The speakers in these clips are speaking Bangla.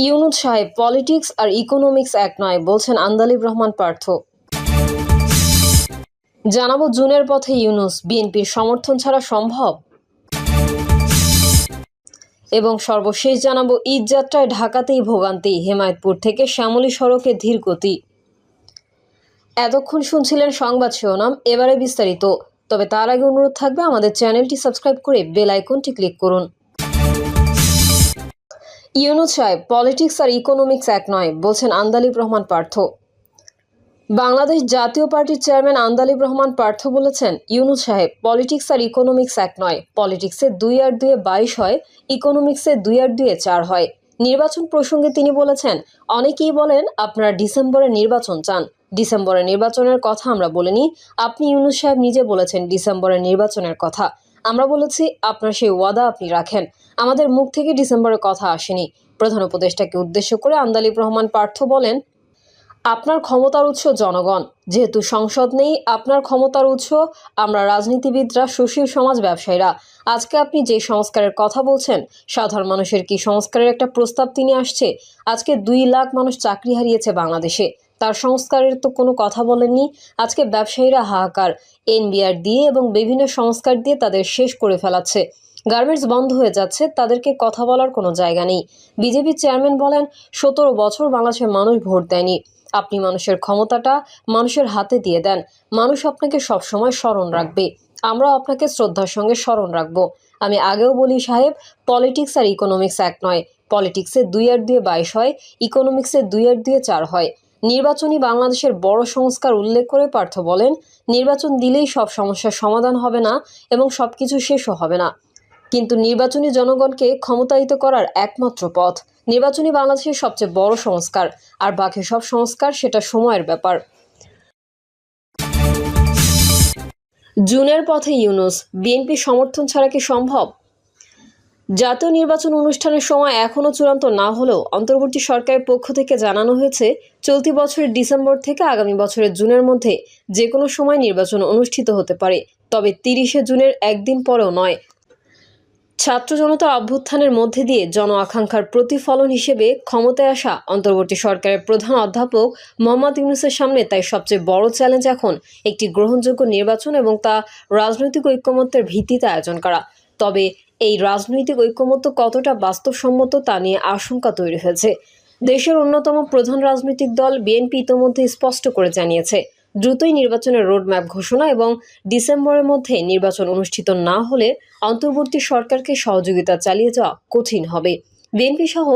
ইউনূস সাহেব, পলিটিক্স আর ইকোনমিক্স এক নয় বলছেন আন্দালিব রহমান পার্থ। জানাবো জুনের পথে ইউনূস, বিএনপির সমর্থন ছাড়া সম্ভব। এবং সর্বশেষ জানাবো ঈদ যাত্রায় ঢাকাতেই ভোগান্তি, হেমায়েতপুর থেকে শ্যামলী সড়কে ধীর গতি। এতক্ষণ শুনছিলেন সংবাদ শিরোনাম, এবারে বিস্তারিত। তবে তার আগে অনুরোধ থাকবে আমাদের চ্যানেলটি সাবস্ক্রাইব করে বেল আইকনটি ক্লিক করুন। ইউনূস সাহেব, পলিটিক্স আর ইকোনমিক্স এক নয় বলছেন আন্দালিব রহমান পার্থ। বাংলাদেশ জাতীয় পার্টির চেয়ারম্যান আন্দালিব রহমান পার্থ বলেছেন, ইউনূস সাহেব, পলিটিক্স আর ইকোনমিক্স এক নয়। পলিটিক্সে 2 আর 2 22 হয়, ইকোনমিক্সে 2 আর 2 4 হয়। নির্বাচন প্রসঙ্গে তিনি বলেছেন, অনেকেই বলেন আপনারা ডিসেম্বরে নির্বাচন চান। ডিসেম্বরে নির্বাচনের কথা আমরা বলিনি, আপনি ইউনূস সাহেব নিজে বলেছেন ডিসেম্বরে নির্বাচনের কথা। আমরা বলেছি আপনার সেই ওয়াদা আপনি রাখেন। আমাদের মুখ থেকে ডিসেম্বরের কথা আসেনি। প্রধান উপদেষ্টাকে উদ্দেশ্য করে আন্দালিব রহমান পার্থ বলেন, আপনার ক্ষমতার উৎস জনগণ, যেহেতু সংসদ নেই আপনার ক্ষমতার উৎস আমরা রাজনীতিবিদরা, সুশীল সমাজ, ব্যবসায়ীরা। আজকে আপনি যে সংস্কারের কথা বলছেন, সাধারণ মানুষের কি সংস্কারের একটা প্রস্তাব তিনি আসছে? আজকে 2 লাখ মানুষ চাকরি হারিয়েছে বাংলাদেশে, তার সংস্কারের তো কোনো কথা বলেননি। আজকে ব্যবসায়ীরা হাহাকার, এনবিআর দিয়ে এবং বিভিন্ন সংস্কার দিয়ে তাদের শেষ করে ফেলাচ্ছে। গার্মেন্টস বন্ধ হয়ে যাচ্ছে, তাদেরকে কথা বলার কোনো জায়গা নেই। বিজেপির চেয়ারম্যান বলেন, 17 বছর বাংলাদেশের মানুষ ভোট দেয়নি। আপনি মানুষের ক্ষমতাটা মানুষের হাতে দিয়ে দেন, মানুষ আপনাকে সবসময় স্মরণ রাখবে, আমরাও আপনাকে শ্রদ্ধার সঙ্গে স্মরণ রাখবো। আমি আগেও বলি সাহেব, পলিটিক্স আর ইকোনমিক্স এক নয়। পলিটিক্সে 2 আর 2 22 হয়, ইকোনমিক্সে 2 আর 2 4 হয়। নির্বাচনী বাংলাদেশের বড় সংস্কার উল্লেখ করে পার্থ বলেন, নির্বাচন দিলেই সব সমস্যার সমাধান হবে না এবং সবকিছু শেষও হবে না, কিন্তু নির্বাচনী জনগণকে ক্ষমতায়িত করার একমাত্র পথ। নির্বাচনী বাংলাদেশের সবচেয়ে বড় সংস্কার, আর বাকি সব সংস্কার সেটা সময়ের ব্যাপার। জুনের পথে ইউনূস, বিএনপি সমর্থন ছাড়া কি সম্ভব? জাতীয় নির্বাচন অনুষ্ঠানের সময় এখনও চূড়ান্ত না হলেও অন্তর্বর্তী সরকারের পক্ষ থেকে জানানো হয়েছে, চলতি বছরের ডিসেম্বর থেকে আগামী বছরের জুনের মধ্যে যে কোনো সময় নির্বাচন অনুষ্ঠিত হতে পারে, তবে 30শে জুনের একদিন পরেও নয়। ছাত্র জনতার অভ্যুত্থানের মধ্যে দিয়ে জন আকাঙ্ক্ষার প্রতিফলন হিসেবে ক্ষমতায় আসা অন্তর্বর্তী সরকারের প্রধান অধ্যাপক মোহাম্মদ ইউনূসের সামনে তাই সবচেয়ে বড় চ্যালেঞ্জ এখন একটি গ্রহণযোগ্য নির্বাচন এবং তা রাজনৈতিক ঐকমত্যের ভিত্তিতে আয়োজন করা। তবে এই রাজনৈতিক ঐকমত্য কতটা বাস্তবসম্মত তা নিয়ে আশঙ্কা তৈরি হয়েছে। দেশের অন্যতম প্রধান রাজনৈতিক দল বিএনপি ইতোমধ্যে স্পষ্ট করে জানিয়েছে, দ্রুতই নির্বাচনের রোডম্যাপ ঘোষণা এবং ডিসেম্বরের মধ্যে নির্বাচন অনুষ্ঠিত না হলে অন্তর্বর্তী সরকারকে সহযোগিতা চালিয়ে যাওয়া কঠিন হবে। বিএনপি সহ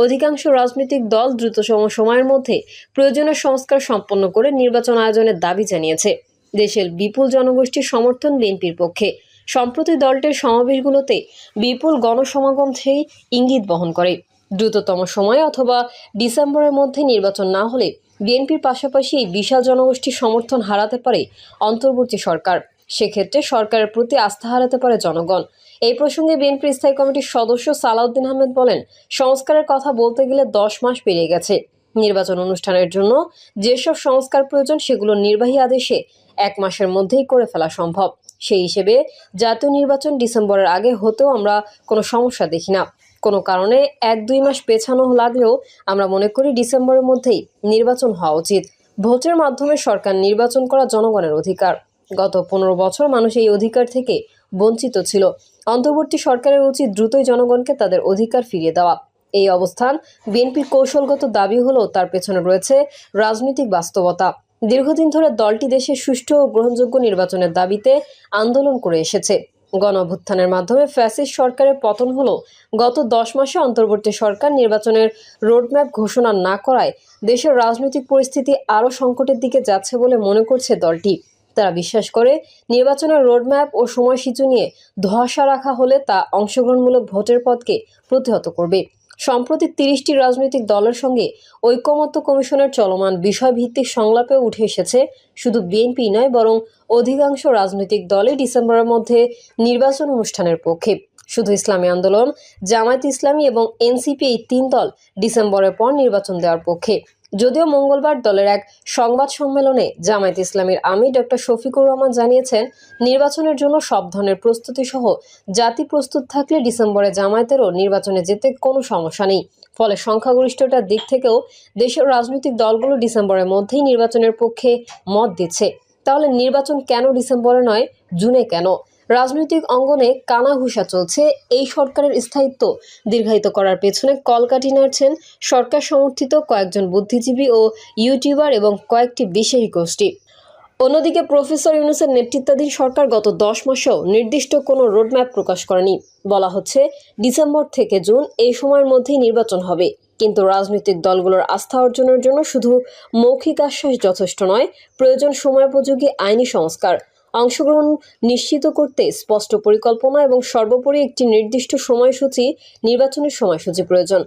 অধিকাংশ রাজনৈতিক দল দ্রুততম সময়ের মধ্যে প্রয়োজনীয় সংস্কার সম্পন্ন করে নির্বাচন আয়োজনের দাবি জানিয়েছে। দেশের বিপুল জনগোষ্ঠীর সমর্থন বিএনপির পক্ষে। সম্প্রতি দলটির সমাবেশগুলোতে বিপুল গণসমাগম সেই ইঙ্গিত বহন করে। দ্রুততম সময়ে অথবা ডিসেম্বরের মধ্যে নির্বাচন না হলে বিএনপির পাশাপাশি এই বিশাল জনগোষ্ঠীর সমর্থন হারাতে পারে অন্তর্বর্তী সরকার। সেক্ষেত্রে সরকারের প্রতি আস্থা হারাতে পারে জনগণ। এই প্রসঙ্গে বিএনপির স্থায়ী কমিটির সদস্য সালাউদ্দিন আহমেদ বলেন, সংস্কারের কথা বলতে গেলে 10 মাস পেরিয়ে গেছে। নির্বাচন অনুষ্ঠানের জন্য যেসব সংস্কার প্রয়োজন সেগুলো নির্বাহী আদেশে 1 মাসের মধ্যেই করে ফেলা সম্ভব। সেই হিসেবে জাতীয় নির্বাচন ডিসেম্বরের আগে হতেও আমরা কোনো সমস্যা দেখি না। কোনো কারণে 1-2 মাস পেছানো লাগলেও আমরা মনে করি ডিসেম্বরের মধ্যেই নির্বাচন হওয়া উচিত। ভোটের মাধ্যমে সরকার নির্বাচন করা জনগণের অধিকার। গত 15 বছর মানুষ এই অধিকার থেকে বঞ্চিত ছিল। অন্তর্বর্তী সরকারের উচিত দ্রুতই জনগণকে তাদের অধিকার ফিরিয়ে দেওয়া। এই অবস্থান বিএনপির কৌশলগত দাবি হলেও তার পেছনে রয়েছে রাজনৈতিক বাস্তবতা। দীর্ঘদিন ধরে দলটি দেশের সুষ্ঠু ও গ্রহণযোগ্য নির্বাচনের দাবিতে আন্দোলন করে এসেছে। গণঅভ্যুত্থানের মাধ্যমে ফ্যাসিস্ট সরকারের পতন হলো। গত 10 মাসে অন্তর্বর্তী সরকার নির্বাচনের রোডম্যাপ ঘোষণা না করায় দেশের রাজনৈতিক পরিস্থিতি আরও সংকটের দিকে যাচ্ছে বলে মনে করছে দলটি। তারা বিশ্বাস করে, নির্বাচনের রোডম্যাপ ও সময়সূচি নিয়ে ধোঁয়াশা রাখা হলে তা অংশগ্রহণমূলক ভোটের পথকে প্রতিহত করবে। সম্প্রতি 30টি রাজনৈতিক দলের সঙ্গে ঐকমত্য কমিশনের চলমান বিষয়ভিত্তিক সংলাপে উঠে এসেছে, শুধু বিএনপি নয় বরং অধিকাংশ রাজনৈতিক দলই ডিসেম্বরের মধ্যে নির্বাচন অনুষ্ঠানের পক্ষে। শুধু ইসলামী আন্দোলন, জামায়াত ইসলামী এবং এনসিপি এই 3 দল ডিসেম্বরের পর নির্বাচন দেওয়ার পক্ষে। যদিও মঙ্গলবার দলের এক সংবাদ সম্মেলনে জামায়াত ইসলামীর আমির ডক্টর শফিকুর রহমান জানিয়েছেন, নির্বাচনের জন্য সব ধরনের প্রস্তুতি সহ জাতি প্রস্তুত থাকলে ডিসেম্বরে জামায়াতেরও নির্বাচনে যেতে কোনো সমস্যা নেই। ফলে সংখ্যাগরিষ্ঠতার দিক থেকেও দেশের রাজনৈতিক দলগুলো ডিসেম্বরের মধ্যেই নির্বাচনের পক্ষে মত দিচ্ছে। তাহলে নির্বাচন কেন ডিসেম্বরে নয়, জুনে কেন? রাজনৈতিক অঙ্গনে কানাঘুষা চলছে। এই সরকারের স্থায়িত্ব দীর্ঘায়িত করার পেছনে কলকাঠি নাড়ছেন সরকার সমর্থিত কয়েকজন বুদ্ধিজীবী ও ইউটিউবার এবং কয়েকটি বিশেষ গোষ্ঠী। অন্যদিকে প্রফেসর ইউনূসের নেতৃত্বাধীন সরকার গত 10 মাসেও নির্দিষ্ট কোনো রোডম্যাপ প্রকাশ করেনি। বলা হচ্ছে ডিসেম্বর থেকে জুন এই সময়ের মধ্যেই নির্বাচন হবে। কিন্তু রাজনৈতিক দলগুলোর আস্থা অর্জনের জন্য শুধু মৌখিক আশ্বাস যথেষ্ট নয়, প্রয়োজন সময়োপযোগী আইনি সংস্কার, অংশগ্রহণ নিশ্চিত করতে স্পষ্ট পরিকল্পনা এবং সর্বোপরি একটি নির্দিষ্ট সময়সূচি, নির্বাচনের সময়সূচি প্রয়োজন।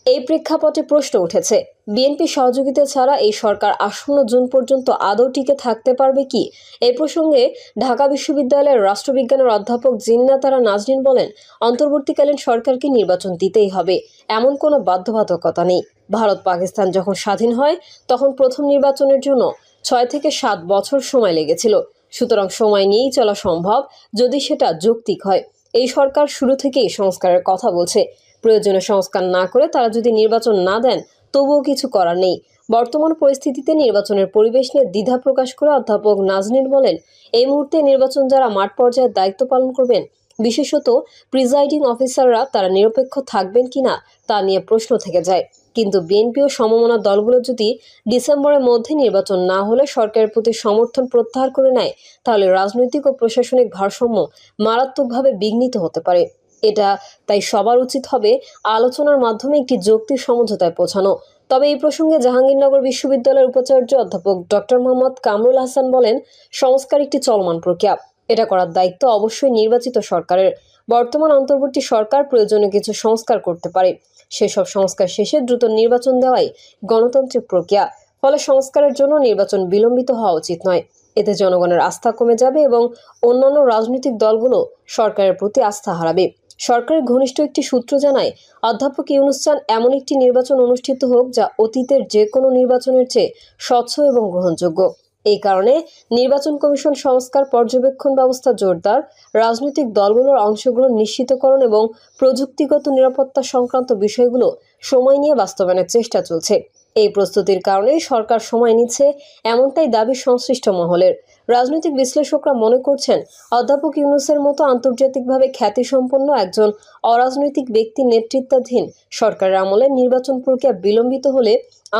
এই প্রেক্ষাপটে প্রশ্ন উঠেছে, বিএনপি সহযোগিতা ছাড়া এই সরকার আসন্ন জুন পর্যন্ত আদৌ টিকে থাকতে পারবে কি? এই প্রসঙ্গে ঢাকা বিশ্ববিদ্যালয়ের রাষ্ট্রবিজ্ঞানের অধ্যাপক জিন্নাতারা নাজনীন বলেন, অন্তর্বর্তীকালীন সরকারকে নির্বাচন দিতেই হবে, এমন কোনো বাধ্যবাধকতা নেই। ভারত পাকিস্তান যখন স্বাধীন হয় তখন প্রথম নির্বাচনের জন্য 6 থেকে 7 বছর সময় লেগেছিল। সুতরাং সময় নিয়েই চলা সম্ভব, যদি সেটা যৌক্তিক হয়। এই সরকার শুরু থেকেই সংস্কারের কথা বলছে। প্রয়োজনীয় সংস্কার না করে তারা যদি নির্বাচন না দেন, তবুও কিছু করার নেই। বর্তমান পরিস্থিতিতে নির্বাচনের পরিবেশ নিয়ে দ্বিধা প্রকাশ করে অধ্যাপক নাজনীন বলেন, এই মুহূর্তে নির্বাচন যারা মাঠ পর্যায়ে দায়িত্ব পালন করবেন, বিশেষত প্রিজাইডিং অফিসাররা, তারা নিরপেক্ষ থাকবেন কিনা তা নিয়ে প্রশ্ন থেকে যায়। কিন্তু বিএনপি ও সমমনা দলগুলো যদি ডিসেম্বরের মধ্যে নির্বাচন না হলে সরকারের প্রতি সমর্থন প্রত্যাহার করে নেয়, তাহলে রাজনৈতিক ও প্রশাসনিক ভারসাম্য মারাত্মকভাবে বিঘ্নিত হতে পারে। এটা তাই সবার উচিত হবে আলোচনার মাধ্যমে একটি যৌক্তিক সমঝোতায় পৌঁছানো। তবে এই প্রসঙ্গে জাহাঙ্গীরনগর বিশ্ববিদ্যালয়ের উপাচার্য অধ্যাপক ডক্টর মোহাম্মদ কামরুল হাসান বলেন, সংস্কার একটি চলমান প্রক্রিয়া, এটা করার দায়িত্ব অবশ্যই নির্বাচিত সরকারের। বর্তমান অন্তর্বর্তী সরকার প্রয়োজনীয় কিছু সংস্কার করতে পারে, সেসব সংস্কার শেষে দ্রুত নির্বাচন দেওয়াই গণতান্ত্রিক প্রক্রিয়া। ফলে সংস্কারের জন্য নির্বাচন বিলম্বিত হওয়া উচিত নয়। এতে জনগণের আস্থা কমে যাবে এবং অন্যান্য রাজনৈতিক দলগুলো সরকারের প্রতি আস্থা হারাবে। সরকারের ঘনিষ্ঠ একটি সূত্র জানায়, অধ্যাপক ইউনূস চান এমন একটি নির্বাচন অনুষ্ঠিত হোক যা অতীতের যে কোনো নির্বাচনের চেয়ে স্বচ্ছ এবং গ্রহণযোগ্য। এই কারণে নির্বাচন কমিশন সংস্কার, পর্যবেক্ষণ ব্যবস্থা জোরদার, রাজনৈতিক দলগুলোর অংশগ্রহণ নিশ্চিতকরণ এবং প্রযুক্তিগত নিরাপত্তা সংক্রান্ত বিষয়গুলো সময় নিয়ে বাস্তবায়নের চেষ্টা চলছে। এই প্রস্তুতির কারণেই সরকার সময় নিচ্ছে, এমনটাই দাবি সংশ্লিষ্ট মহলের। রাজনৈতিক বিশ্লেষকরা মনে করছেন, অধ্যাপক ইউনূসের মতো আন্তর্জাতিকভাবে খ্যাতিসম্পন্ন একজন অরাজনৈতিক ব্যক্তির নেতৃত্বাধীন সরকারের আমলে নির্বাচন প্রক্রিয়া বিলম্বিত হলে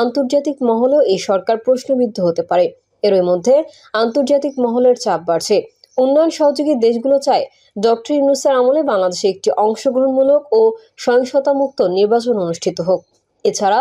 আন্তর্জাতিক মহলেও এই সরকার প্রশ্নবিদ্ধ হতে পারে। এরই মধ্যে আন্তর্জাতিক মহলের চাপ বাড়ছে। উন্নয়ন সহযোগী দেশগুলো চায় ডক্টর ইউনূসের আমলে বাংলাদেশে একটি অংশগ্রহণমূলক ও সহিংসতামুক্ত নির্বাচন অনুষ্ঠিত হোক। এছাড়া